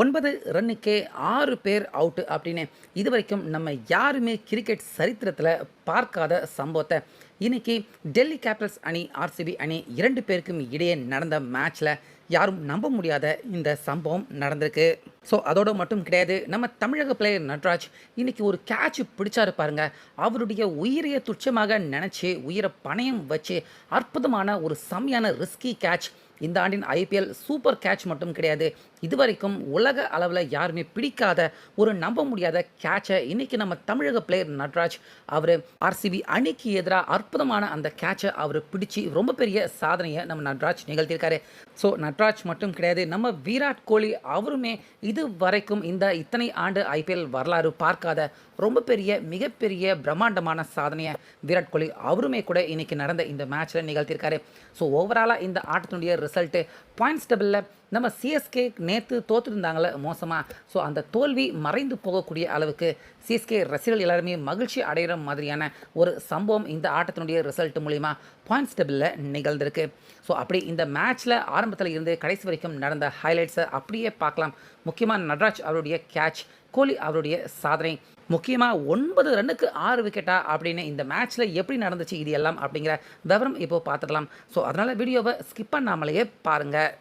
9 ரன்னுக்கே 6 பேர் அவுட்டு அப்படின்னு இதுவரைக்கும் நம்ம யாருமே கிரிக்கெட் சரித்திரத்தில் பார்க்காத சம்பவத்தை இன்னைக்கு டெல்லி கேபிட்டல்ஸ் அணி ஆர்சிபி அணி 2 பேருக்கும் இடையே நடந்த மேட்ச்சில் யாரும் நம்ப முடியாத இந்த சம்பவம் நடந்திருக்கு. ஸோ அதோடு மட்டும் கிடையாது, நம்ம தமிழக பிளேயர் நட்ராஜ் இன்னைக்கு ஒரு கேட்ச் பிடிச்சாரு பாருங்க. அவருடைய உயிரையை துச்சமாக நினச்சி உயிரை பணயம் வச்சு அற்புதமான ஒரு செம்மையான ரிஸ்கி கேட்ச். இந்த ஆண்டின் ஐபிஎல் சூப்பர் கேட்ச் மட்டும் கிடையாது, இதுவரைக்கும் உலக அளவில் யாருமே பிடிக்காத ஒரு நம்ப முடியாத கேட்சை இன்னைக்கு நம்ம தமிழக பிளேயர் நட்ராஜ் அவர் ஆர்சிபி அணிக்கு எதிராக அற்புதமான அந்த கேட்சை அவர் பிடிச்சி ரொம்ப பெரிய சாதனையை நம்ம நட்ராஜ் நிகழ்த்தியிருக்காரு. ஸோ நட்ராஜ் மட்டும் கிடையாது, நம்ம விராட் கோலி அவருமே இது வரைக்கும் இத்தனை ஆண்டு ஐபிஎல் வரலாறு பார்க்காத ரொம்ப பெரிய மிகப்பெரிய பிரம்மாண்டமான சாதனையை விராட் கோலி அவருமே கூட இன்னைக்கு நடந்த இந்த மேட்ச்சில் நிகழ்த்தியிருக்காரு. ஸோ ஓவராலாக இந்த ஆட்டத்தினுடைய ரிசல்ட்டு பாயிண்ட்ஸ் டேபிளில் நம்ம சிஎஸ்கே நேற்று தோற்றுருந்தாங்களே மோசமாக, ஸோ அந்த தோல்வி மறைந்து போகக்கூடிய அளவுக்கு சிஎஸ்கே ரசிகர்கள் எல்லாருமே மகிழ்ச்சி அடைகிற மாதிரியான ஒரு சம்பவம் இந்த ஆட்டத்தினுடைய ரிசல்ட் மூலிமா பாயிண்ட்ஸ் டேபிளில் நிகழ்ந்திருக்கு. ஸோ அப்படி இந்த மேட்ச்சில் ஆரம்பத்தில் இருந்து கடைசி வரைக்கும் நடந்த ஹைலைட்ஸை அப்படியே பார்க்கலாம். முக்கியமாக நட்ராஜ் அவருடைய கேட்ச், கோலி அவருடைய சாதனை, முக்கியமாக 9 ரன்னுக்கு 6 விக்கெட்டா அப்படின்னு இந்த மேட்ச்சில் எப்படி நடந்துச்சு இது எல்லாம் அப்படிங்கிற விவரம் இப்போது பார்த்துடலாம். ஸோ அதனால் வீடியோவை ஸ்கிப் பண்ணாமலேயே பாருங்கள்.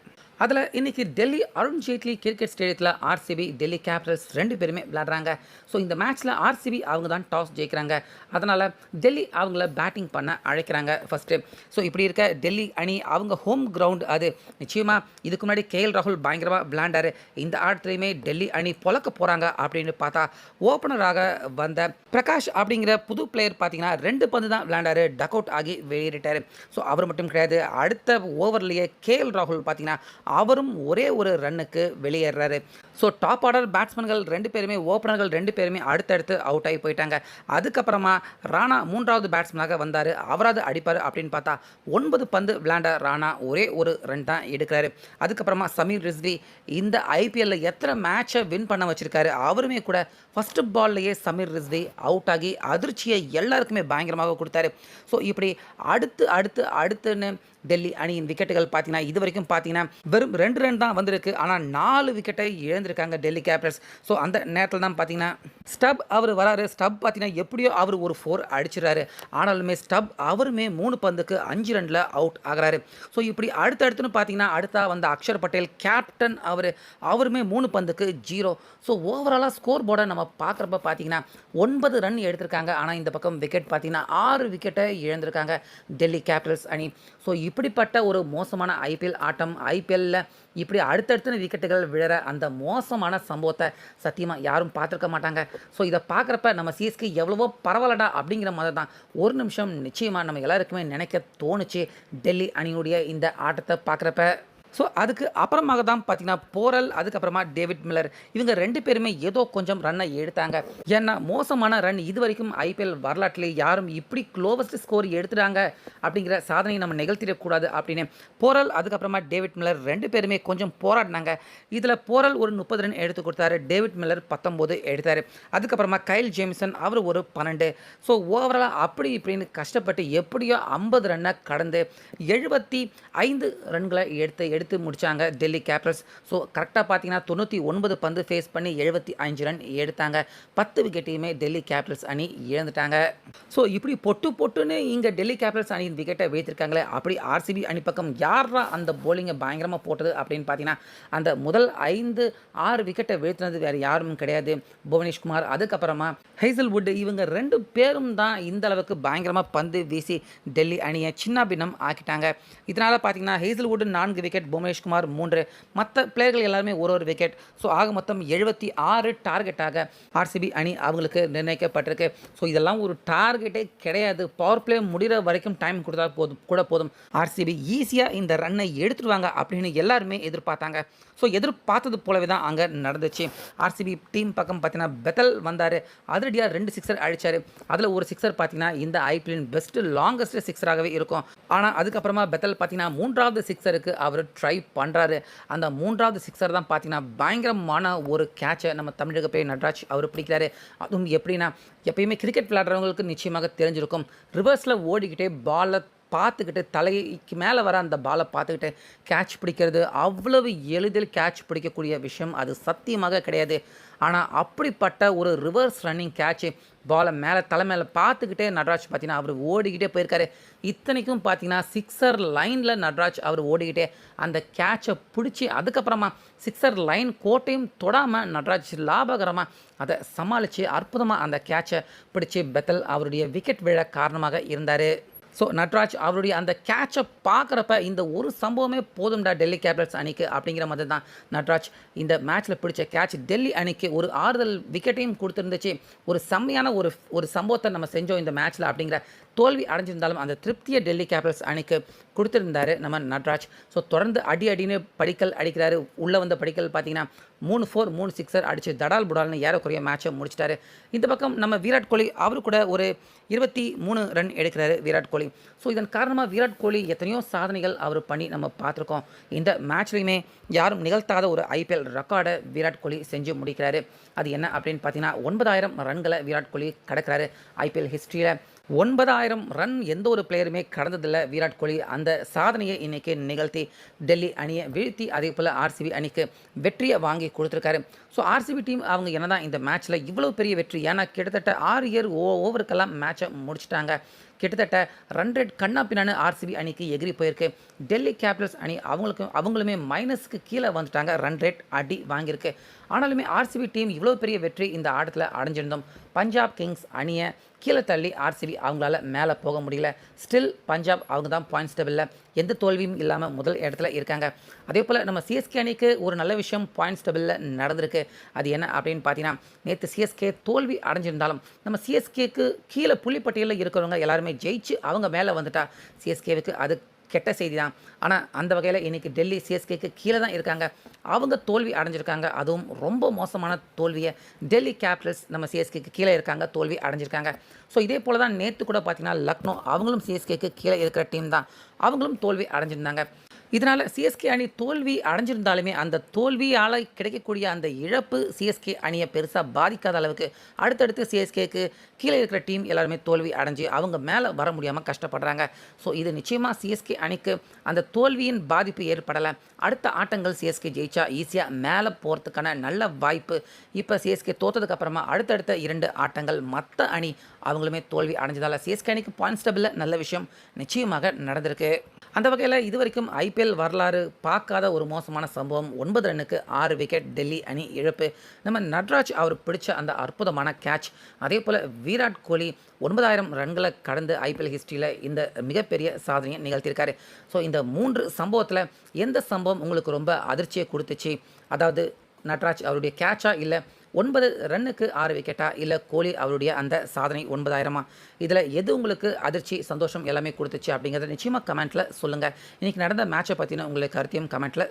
அதில் இன்றைக்கி டெல்லி அருண் ஜேட்லி கிரிக்கெட் ஸ்டேடியத்தில் ஆர்சிபி டெல்லி கேபிட்டல்ஸ் 2 பேருமே விளையாடுறாங்க. ஸோ இந்த மேட்ச்சில் ஆர்சிபி அவங்க தான் டாஸ் ஜெயிக்கிறாங்க. அதனால் டெல்லி அவங்கள பேட்டிங் பண்ண அழைக்கிறாங்க ஃபஸ்ட்டு. ஸோ இப்படி இருக்க டெல்லி அணி அவங்க ஹோம் கிரவுண்ட், அது நிச்சயமாக இதுக்கு முன்னாடி கேஎல் ராகுல் பயங்கரமாக விளையாண்டாரு. இந்த ஆட்டத்துலையுமே டெல்லி அணி பொழக்க போகிறாங்க அப்படின்னு பார்த்தா ஓப்பனராக வந்த பிரகாஷ் அப்படிங்கிற புது பிளேயர் பார்த்தீங்கன்னா 2 பந்து தான் விளையாண்டாரு, டக் அவுட் ஆகி வெளியேறிட்டார். ஸோ அவர் மட்டும் கிடையாது, அடுத்த ஓவர்லேயே கேஎல் ராகுல் பார்த்தீங்கன்னா அவரும் ஒரே ஒரு ரன்னுக்கு வெளியேறாரு. ஸோ டாப் ஆர்டர் பேட்ஸ்மேன்கள் 2 பேருமே, ஓப்பனர்கள் 2 பேருமே அடுத்தடுத்து அவுட் ஆகி போயிட்டாங்க. அதுக்கப்புறமா ராணா 3வது பேட்ஸ்மேனாக வந்தார். அவராது அடிப்பார் அப்படின்னு பார்த்தா 9 பந்து விளையாண்ட ராணா ஒரே ஒரு ரன் தான் எடுக்கிறாரு. அதுக்கப்புறமா சமீர் ரிஸ்வி இந்த ஐபிஎல்லில் எத்தனை மேட்சை வின் பண்ண வச்சிருக்காரு, அவருமே கூட ஃபஸ்ட்டு பால்லையே சமீர் ரிஸ்வி அவுட் ஆகி அதிர்ச்சியை எல்லாருக்குமே பயங்கரமாக கொடுத்தாரு. ஸோ இப்படி அடுத்துன்னு டெல்லி அணியின் விக்கெட்டுகள் பார்த்தீங்கன்னா இது வரைக்கும் பார்த்தீங்கன்னா வெறும் 2 ரன் தான் வந்திருக்கு. ஆனால் 4 விக்கெட்டை இழந்திருக்காங்க டெல்லி கேபிட்டல்ஸ். ஸோ அந்த நேரத்தில் தான் பார்த்தீங்கன்னா ஸ்டப் அவர் வராரு. ஸ்டப் பார்த்தீங்கன்னா எப்படியோ அவர் ஒரு 4 அடிச்சிடறாரு. ஆனாலுமே ஸ்டப் அவருமே 3 பந்துக்கு 5 ரனில் அவுட் ஆகிறாரு. ஸோ இப்படி அடுத்தடுத்துன்னு பார்த்தீங்கன்னா அடுத்தா வந்த அக்ஷர் பட்டேல் கேப்டன் அவருமே 3 பந்துக்கு 0. ஸோ ஓவராலாக ஸ்கோர் போர்டை நம்ம பார்க்குறப்ப பார்த்தீங்கன்னா 9 ரன் எடுத்திருக்காங்க. ஆனால் இந்த பக்கம் விக்கெட் பார்த்தீங்கன்னா 6 விக்கெட்டை இழந்திருக்காங்க டெல்லி கேபிட்டல்ஸ் அணி. ஸோ இப்படிப்பட்ட ஒரு மோசமான ஐபிஎல் ஆட்டம், ஐபிஎல்லில் இப்படி அடுத்தடுத்து விக்கெட்டுகள் விழற அந்த மோசமான சம்பவத்தை சத்தியமாக யாரும் பார்த்துருக்க மாட்டாங்க. ஸோ இதை பார்க்குறப்ப நம்ம சிஎஸ்கே எவ்வளவோ பரவாயில்லடா அப்படிங்கிற மாதிரி தான் ஒரு நிமிஷம் நிச்சயமாக நம்ம எல்லாருக்குமே நினைக்க தோணுச்சு டெல்லி அணியுடைய இந்த ஆட்டத்தை பார்க்குறப்ப. ஸோ அதுக்கு அப்புறமாக தான் பார்த்தீங்கன்னா போரல், அதுக்கப்புறமா டேவிட் மில்லர் இவங்க 2 பேருமே ஏதோ கொஞ்சம் ரன்னை எடுத்தாங்க. ஏன்னா மோசமான ரன் இது வரைக்கும் ஐபிஎல் வரலாற்றிலே யாரும் இப்படி க்ளோவஸ்ட் ஸ்கோர் எடுத்துட்டாங்க அப்படிங்கிற சாதனையை நம்ம நிகழ்த்திடக்கூடாது அப்படின்னு போரல் அதுக்கப்புறமா டேவிட் மில்லர் 2 பேருமே கொஞ்சம் போராடினாங்க. இதில் போரல் ஒரு 30 ரன் எடுத்து கொடுத்தாரு, டேவிட் மில்லர் 19 எடுத்தார். அதுக்கப்புறமா கைல் ஜேமிசன் அவர் ஒரு 12. ஸோ ஓவராலாக அப்படி இப்படின்னு கஷ்டப்பட்டு எப்படியோ 50 ரன்னை கடந்து 75 ரன்களை எடுத்து முடிச்சாங்க டெல்லி கேபிட்டல்ஸ். ஸோ கரெக்டாக பார்த்தீங்கன்னா 99 பந்து ஃபேஸ் பண்ணி 75 ரன் எடுத்தாங்க. 10 விக்கெட்டையுமே டெல்லி கேபிட்டல்ஸ் அணி இழந்துட்டாங்க. ஸோ இப்படி பொட்டுன்னு இங்கே டெல்லி கேபிட்டல்ஸ் அணியின் விக்கெட்டை வைத்திருக்காங்களே, அப்படி ஆர்சிபி அணி பக்கம் யாரா அந்த போலிங்கை பயங்கரமாக போட்டது அப்படின்னு பார்த்தீங்கன்னா அந்த முதல் 5-6 விக்கெட்டை வீழ்த்தினது வேறு யாரும் கிடையாது, புவனேஷ்குமார் அதுக்கப்புறமா ஹேசல்வுட் இவங்க 2 பேரும் தான் இந்த அளவுக்கு பயங்கரமாக பந்து வீசி டெல்லி அணியை சின்ன பின்னம் ஆக்கிட்டாங்க. இதனால் பார்த்தீங்கன்னா ஹேசல்வுட் 4 விக்கெட், புவனேஷ்குமார் 3, மற்ற பிளேயர்கள் எல்லாருமே ஒரு விக்கெட். ஸோ ஆக மொத்தம் 76 டார்கெட்டாக ஆர்சிபி அணி அவங்களுக்கு நிர்ணயிக்கப்பட்டிருக்கு. ஸோ இதெல்லாம் ஒரு டார்கெட்டே கிடையாது, பவர் பிளே முடிகிற வரைக்கும் டைம் கொடுத்தா போதும் ஆர்சிபி ஈஸியாக இந்த ரன்னை எடுத்துடுவாங்க அப்படின்னு எல்லாருமே எதிர்பார்த்தாங்க. ஸோ எதிர்பார்த்தது போலவே தான் அங்கே நடந்துச்சு. ஆர்சிபி டீம் பக்கம் பார்த்தீங்கன்னா பெத்தல் வந்தார், அதிரடியாக 2 சிக்ஸர் அடித்தார். அதில் ஒரு சிக்ஸர் பார்த்தீங்கன்னா இந்த ஐபிஎல்லின் பெஸ்ட்டு லாங்கஸ்ட் சிக்ஸராகவே இருக்கும். ஆனால் அதுக்கப்புறமா பெத்தல் பார்த்தீங்கன்னா 3வது சிக்ஸருக்கு அவர் ட்ரை பண்ணுறாரு. அந்த 3வது சிக்ஸர் தான் பார்த்தீங்கன்னா பயங்கரமான ஒரு கேட்சை நம்ம தமிழக பேர் நட்ராஜ் அவர் பிடிக்கிறாரு. அதுவும் எப்படின்னா எப்பயுமே கிரிக்கெட் விளையாடுறவங்களுக்கு நிச்சயமாக தெரிஞ்சிருக்கும், ரிவர்ஸில் ஓடிக்கிட்டே பாலை பார்த்துக்கிட்டு தலைக்கு மேலே வர அந்த பாலை பார்த்துக்கிட்டு கேட்ச் பிடிக்கிறது அவ்வளவு எளிதில் கேட்ச் பிடிக்கக்கூடிய விஷயம் அது சத்தியமாக கிடையாது. ஆனால் அப்படிப்பட்ட ஒரு ரிவர்ஸ் ரன்னிங் கேட்ச்சு பாலை மேலே தலை மேலே பார்த்துக்கிட்டே நட்ராஜ் பார்த்தீங்கன்னா அவர் ஓடிக்கிட்டே போயிருக்காரு. இத்தனைக்கும் பார்த்தீங்கன்னா சிக்ஸர் லைனில் நட்ராஜ் அவர் ஓடிக்கிட்டே அந்த கேட்சை பிடிச்சி அதுக்கப்புறமா சிக்ஸர் லைன் கோட்டையும் தொடாமல் நட்ராஜ் லாபகரமாக அதை சமாளித்து அற்புதமாக அந்த கேட்சை பிடிச்சி பெத்தல் அவருடைய விக்கெட் விழ காரணமாக இருந்தார். ஸோ நட்ராஜ் அவருடைய அந்த கேட்சை பார்க்குறப்ப இந்த ஒரு சம்பவமே போதும்டா டெல்லி கேபிட்டல்ஸ் அணிக்கு அப்படிங்கிற மாதிரி தான் நட்ராஜ் இந்த மேட்ச்சில் பிடிச்ச கேட்ச் டெல்லி அணிக்கு ஒரு ஆறுதல் விக்கெட்டையும் கொடுத்துருந்துச்சு. ஒரு செம்மையான ஒரு சம்பவத்தை நம்ம செஞ்சோம் இந்த மேட்ச்சில் அப்படிங்கிற தோல்வி அடைஞ்சிருந்தாலும் அந்த திருப்தியை டெல்லி கேபிட்டல்ஸ் அணிக்கு கொடுத்துருந்தாரு நம்ம நட்ராஜ். ஸோ தொடர்ந்து அடின்னு படிக்கல் அடிக்கிறாரு. உள்ளே வந்த படிக்கல் பார்த்தீங்கன்னா 3 4 3 சிக்ஸர் அடித்து தடால் புடால்னு ஏறக்குறைய மேட்சை முடிச்சிட்டாரு. இந்த பக்கம் நம்ம விராட் கோலி அவரு கூட ஒரு 23 ரன் எடுக்கிறாரு விராட் கோலி. ஸோ இதன் காரணமாக விராட் கோலி எத்தனையோ சாதனைகள் அவர் பண்ணி நம்ம பார்த்துருக்கோம். இந்த மேட்ச்லையுமே யாரும் நிகழ்த்தாத ஒரு ஐபிஎல் ரெக்கார்டை விராட் கோலி செஞ்சு முடிக்கிறாரு. அது என்ன அப்படின்னு பார்த்தீங்கன்னா 9000 ரன்களை விராட் கோலி கடக்கிறாரு. ஐபிஎல் ஹிஸ்ட்ரியில் 9000 ரன் எந்த ஒரு பிளேயருமே கடந்ததில்லை. விராட் கோலி அந்த சாதனையை இன்றைக்கி நிகழ்த்தி டெல்லி அணியை வீழ்த்தி அதே போல் ஆர்சிபி அணிக்கு வெற்றியை வாங்கி கொடுத்துருக்காரு. ஸோ ஆர்சிபி டீம் அவங்க என்ன தான் இந்த மேட்ச்சில் இவ்வளோ பெரிய வெற்றி, ஏன்னா கிட்டத்தட்ட 6 ஓவருக்கெல்லாம் மேட்சை முடிச்சிட்டாங்க. கிட்டத்தட்ட ரன் ரேட் கண்ணா பின்னான்னு ஆர்சிபி அணிக்கு எகிரி போயிருக்கு. டெல்லி கேபிட்டல்ஸ் அணி அவங்களுமே மைனஸ்க்கு கீழே வந்துட்டாங்க. ரன் ரேட் அடி வாங்கியிருக்கு. ஆனாலுமே ஆர்சிபி டீம் இவ்வளோ பெரிய வெற்றி இந்த ஆட்டத்தில் அடைஞ்சிருந்தோம். பஞ்சாப் கிங்ஸ் அணியை கீழே தள்ளி ஆர்சிபி அவங்களால மேலே போக முடியல. ஸ்டில் பஞ்சாப் அவங்க தான் பாயிண்ட்ஸ் டேபிளில் எந்த தோல்வியும் இல்லாமல் முதல் இடத்துல இருக்காங்க. அதே போல் நம்ம சிஎஸ்கே அணிக்கு ஒரு நல்ல விஷயம் பாயிண்ட்ஸ் டேபிளில் நடந்திருக்கு. அது என்ன அப்படின்னு பார்த்தீங்கன்னா நேற்று சிஎஸ்கே தோல்வி அடைஞ்சிருந்தாலும் நம்ம சிஎஸ்கேக்கு கீழே புள்ளிப்பட்டியலில் இருக்கிறவங்க எல்லாருமே ஜெயிச்சு அவங்க மேலே வந்துட்டா சிஎஸ்கேவுக்கு அது கெட்ட செய்தி தான். ஆனால் அந்த வகையில் இன்றைக்கி டெல்லி சிஎஸ்கேக்கு கீழே தான் இருக்காங்க. அவங்க தோல்வி அடைஞ்சிருக்காங்க. அதுவும் ரொம்ப மோசமான தோல்வியை டெல்லி கேபிட்டல்ஸ் நம்ம சிஎஸ்கேக்கு கீழே இருக்காங்க, தோல்வி அடைஞ்சிருக்காங்க. ஸோ இதே போல் தான் நேற்று கூட பார்த்தீங்கன்னா லக்னோ அவங்களும் சிஎஸ்கேக்கு கீழே இருக்கிற டீம் தான், அவங்களும் தோல்வி அடைஞ்சிருந்தாங்க. இதனால் சிஎஸ்கே அணி தோல்வி அடைஞ்சிருந்தாலுமே அந்த தோல்வியால் கிடைக்கக்கூடிய அந்த இழப்பு சிஎஸ்கே அணியை பெருசாக பாதிக்காத அளவுக்கு அடுத்தடுத்து சிஎஸ்கேக்கு கீழே இருக்கிற டீம் எல்லாருமே தோல்வி அடைஞ்சு அவங்க மேலே வர முடியாமல் கஷ்டப்படுறாங்க. ஸோ இது நிச்சயமாக சிஎஸ்கே அணிக்கு அந்த தோல்வியின் பாதிப்பு ஏற்படலை. அடுத்த ஆட்டங்கள் சிஎஸ்கே ஜெயிச்சா ஈஸியாக மேலே போகிறதுக்கான நல்ல வாய்ப்பு. இப்போ சிஎஸ்கே தோற்றதுக்கு அப்புறமா அடுத்தடுத்த 2 ஆட்டங்கள் மற்ற அணி அவங்களுமே தோல்வி அடைஞ்சதால் சிஎஸ்கே அணிக்கு பாயிண்ட்ஸ் டேபிளில் நல்ல விஷயம் நிச்சயமாக நடந்திருக்கு. அந்த வகையில் இது வரைக்கும் ஐபிஎல் வரலாறு பார்க்காத ஒரு மோசமான சம்பவம் 9 ரன்னுக்கு 6 விக்கெட் டெல்லி அணி இழப்பு. நம்ம நட்ராஜ் அவர் பிடிச்ச அந்த அற்புதமான கேட்ச், அதே போல் விராட் கோலி 9000 ரன்களை கடந்து ஐபிஎல் ஹிஸ்ட்ரியில் இந்த மிகப்பெரிய சாதனையை நிகழ்த்தியிருக்காரு. ஸோ இந்த 3 சம்பவத்தில் எந்த சம்பவம் உங்களுக்கு ரொம்ப அதிர்ச்சியை கொடுத்துச்சு? அதாவது நட்ராஜ் அவருடைய கேட்சா, இல்லை 9 ரன்னுக்கு 6 விக்கெட்டா, இல்லை கோலி அவருடைய அந்த சாதனை 9000? இதில் எது உங்களுக்கு அதிர்ச்சி, சந்தோஷம் எல்லாமே கொடுத்துச்சு அப்படிங்கிறத நிச்சயமாக கமெண்ட்டில் சொல்லுங்கள். இன்றைக்கி நடந்த மேட்சை பற்றின உங்களுக்கு கருத்தையும் கமெண்ட்டில்